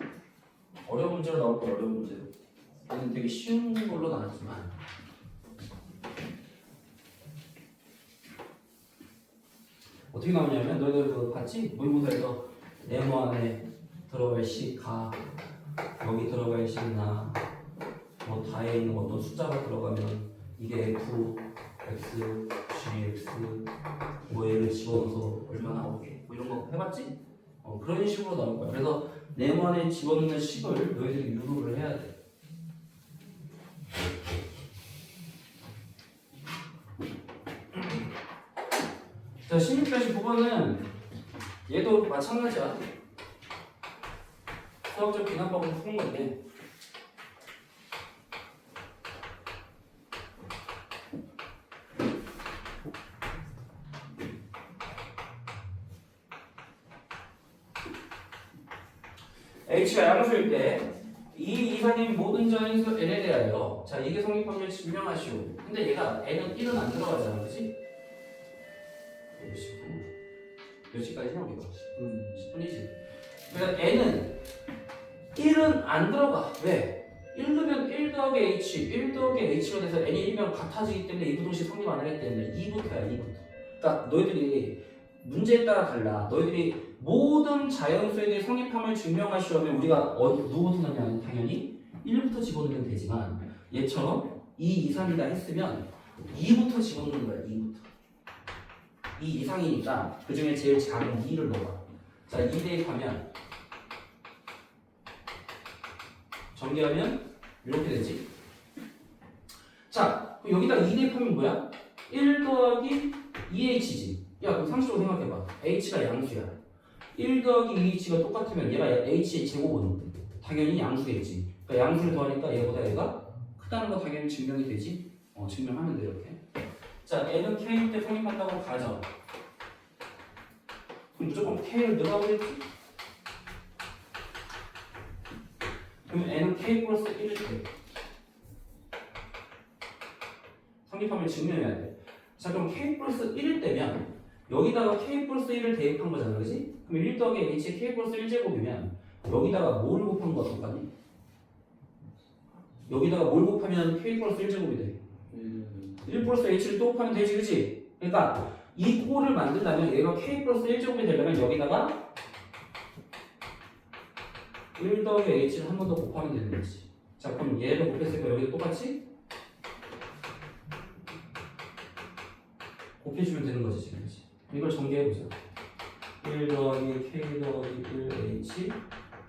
어려운 문제로 나올 거야. 어려운 문제로. 얘는 되게 쉬운 걸로 나왔지만 어떻게 나오냐면 너희들 그 봤지? 모의고사에서 네모 안에 들어갈 시, 가 여기 들어갈 시, 나 뭐 다에 있는 어떤 숫자가 들어가면 이게 F, X, G, X 뭐 얘를 집어넣어서 얼마 나오게 뭐 이런 거 해봤지? 그런 식으로 나올 거야. 그래서 네모 안에 집어넣는 식을 너희들이 유도를 해야 돼. 자, 16-9번은 얘도 마찬가지야. 수학적 비난법을 푸는 건데 H가 양수일 때 이 이상인 모든 자연수 N에 대하여 자 이게 성립함을 증명하시오. 근데 얘가 N은 1은 안 들어가잖아, 그렇지? 10분 몇 시까지냐 우리가? 10분이지. 그러니까 N은 1은 안 들어가. 왜? 1 넣으면 1 더하기 H, 1 더하기 H가 돼서 N이 1이면 같아지기 때문에 이 부동식 성립 안 하기 때문에 2부터야, 2부터. 그러니까 너희들이 문제에 따라 달라. 너희들이 모든 자연수에 대해 성립함을 증명하시려면 우리가 누구부터 넣냐면 당연히 1부터 집어넣으면 되지만 얘처럼 2 이상이다 했으면 2부터 집어넣는 거야. 2부터. 2 이상이니까 그 중에 제일 작은 2를 넣어봐. 자, 2 대입하면 전개하면 이렇게 되지. 자, 그럼 여기다 2 대입하면 뭐야? 1 더하기 2h지. 야, 그럼 상식적으로 생각해봐. h가 양수야. 1 더하기 2h가 똑같으면 얘가 h의 제곱은 당연히 양수겠지. 그러니까 양수를 더하니까 얘보다 얘가 크다는 거 당연히 증명이 되지. 증명하면 돼 이렇게. 자, n은 k일 때 성립한다고 가정. 그럼 무조건 k를 넣어보겠지? 그러면 n은 k 플러스 1일 때 성립함을 증명해야 돼. 자, 그럼 k 플러스 1일 때면 여기다가 k 플러스 1을 대입한 거잖아, 그지? 그럼 1 더하기 h의 k 플러스 1제곱이면 여기다가 뭘 곱한 거 어떡하니? 여기다가 뭘 곱하면 k 플러스 1제곱이 돼? 1 플러스 h를 또 곱하면 되지, 그지? 그러니까 이 꼴을 만든다면 얘가 k 플러스 1제곱이 되려면 여기다가 1 더하기 h를 한 번 더 곱하면 되는 거지. 자, 그럼 얘를 곱했으니까 여기도 똑같이 곱해주면 되는 거지, 지금. 이걸 전개해보자. 1 더하기 k 더하기 1h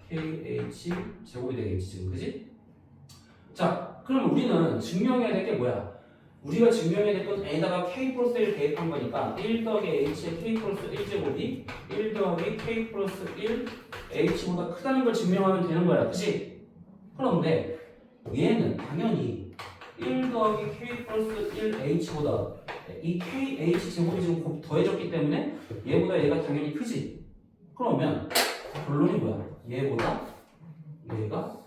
kh 제곱이 되겠지, 지금. 그지? 자, 그럼 우리는 증명해야 될 게 뭐야? 우리가 증명해야 될 건 n에다가 k 플러스 1을 대입한 거니까 1 더하기 h의 k 플러스 1제곱이 1 더하기 k 플러스 1 h보다 크다는 걸 증명하면 되는 거야. 그치? 그런데 얘는 당연히 1 더하기 k 플러스 1h보다 이 kh 제곱이 지금 더해졌기 때문에 얘보다 얘가 당연히 크지. 그러면 결론이 뭐야? 얘보다 얘가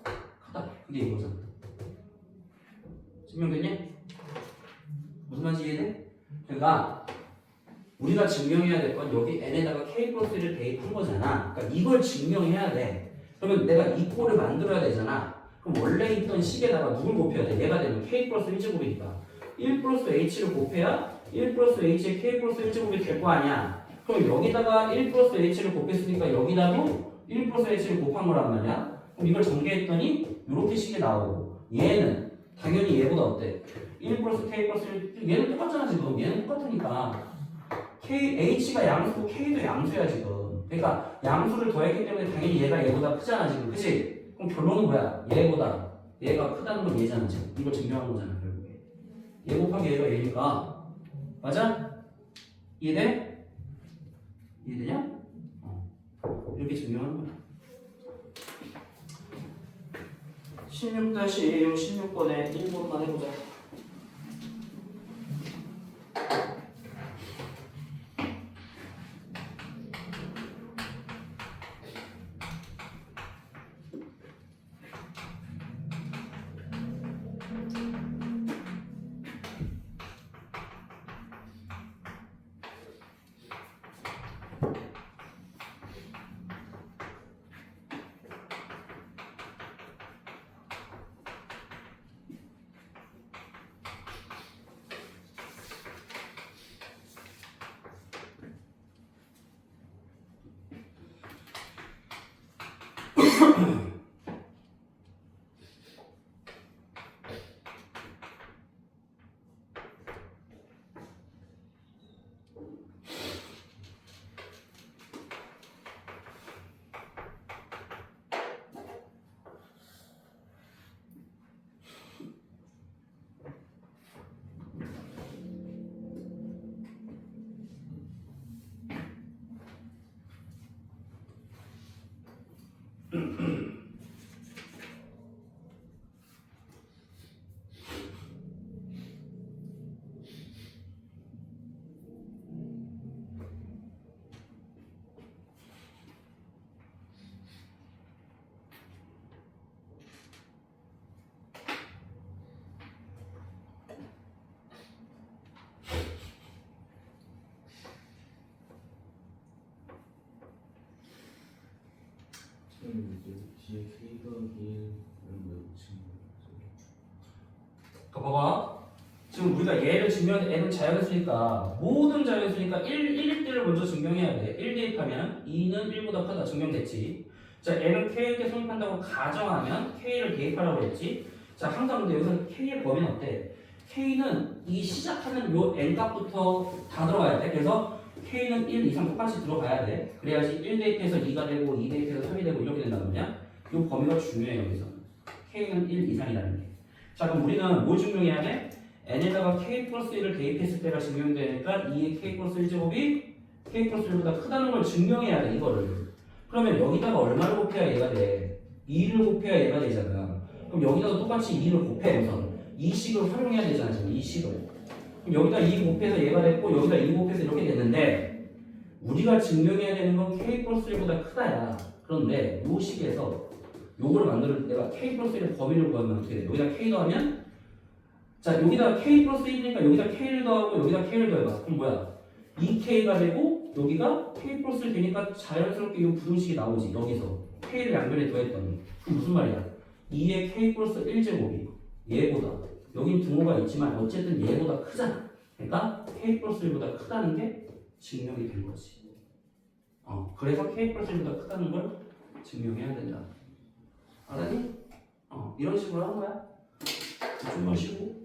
크다. 그게 이거잖아. 증명됐냐? 무슨 말인지 이해돼? 그러니까 우리가 증명해야 될 건 여기 n에다가 k 플러스 1을 대입한 거잖아. 그러니까 이걸 증명해야 돼. 그러면 내가 이 꼴을 만들어야 되잖아. 그럼 원래 있던 식에다가 누굴 곱해야 돼? 얘가 되면 k 플러스 1제곱이니까 1 플러스 h를 곱해야 1 플러스 h의 k 플러스 1제곱이 될 거 아니야. 그럼 여기다가 1 플러스 h를 곱했으니까 여기다도 1 플러스 h를 곱한 거란 말이야. 그럼 이걸 전개했더니 이렇게 식이 나오고 얘는 당연히 얘보다 어때? 1 플러스 k 플러스 1 얘는 똑같잖아 지금. 얘는 똑같으니까 h가 양수고 k도 양수야 지금. 그러니까 양수를 더했기 때문에 당연히 얘가 얘보다 크잖아 지금. 그치? 그럼 결론은 뭐야? 얘보다 얘가 크다는 건 얘잖아 지금. 이걸 증명한 거잖아 결국에. 얘 곱하기 얘가 얘니까 맞아? 이해돼? 이해되냐? 이렇게 증명하는 거야. 16-16번에 1번만 해보자. 뒤에 K가 1은 봐봐. 지금 우리가 얘를 증명해 얘는 자연수니까 모든 자연수니까 1일 때를 먼저 증명해야 돼. 1 대입하면 2는 1보다 크다 증명됐지. 자, n은 k에게 성립한다고 가정하면 k를 대입하라고 했지. 자, 항상 근데 여기서 k의 범위는 어때? k는 이 시작하는 요 n 값부터 다 들어가야 돼. 그래서 k는 1 이상 똑같이 들어가야 돼. 그래야지 1 대입해서 2가 되고 2 대입해서 3이 되고 이렇게 된단 말이야. 요 범위가 중요해 여기서. k는 1 이상이라는 게. 자, 그럼 우리는 뭘 증명해야 돼? n에다가 k 플러스 1을 대입했을 때가 증명되니까 2의 k 플러스 1제곱이 k 플러스 1보다 크다는 걸 증명해야 돼, 이거를. 그러면 여기다가 얼마를 곱해야 얘가 돼? 2를 곱해야 얘가 되잖아. 그럼 여기다가 똑같이 2를 곱해, 우선. 이 식을 활용해야 되잖아, 지금 이 식을. 그럼 여기다 2 곱해서 얘가 됐고, 여기다 2 곱해서 이렇게 됐는데, 우리가 증명해야 되는 건 k 플러스 1보다 크다야. 그런데 이 식에서 요거를 만들 내가 k 플러스 1의 범위를 구하면 어떻게 돼? 여기다 k 더하면 자, 여기다 k 플러스 1이니까 여기다 k를 더하고 여기다 k를 더해봐. 그럼 뭐야? 2k가 되고 여기가 k 플러스 1 되니까 자연스럽게 이 부등식이 나오지. 여기서 k를 양변에 더했더니 그럼 무슨 말이야? 2의 k 플러스 1제곱이 얘보다 여긴 등호가 있지만 어쨌든 얘보다 크잖아. 그러니까 k 플러스 1보다 크다는 게 증명이 된 거지. 그래서 k 플러스 1보다 크다는 걸 증명해야 된다. 알았니? 이런 식으로 하는 거야. 좀만 쉬고.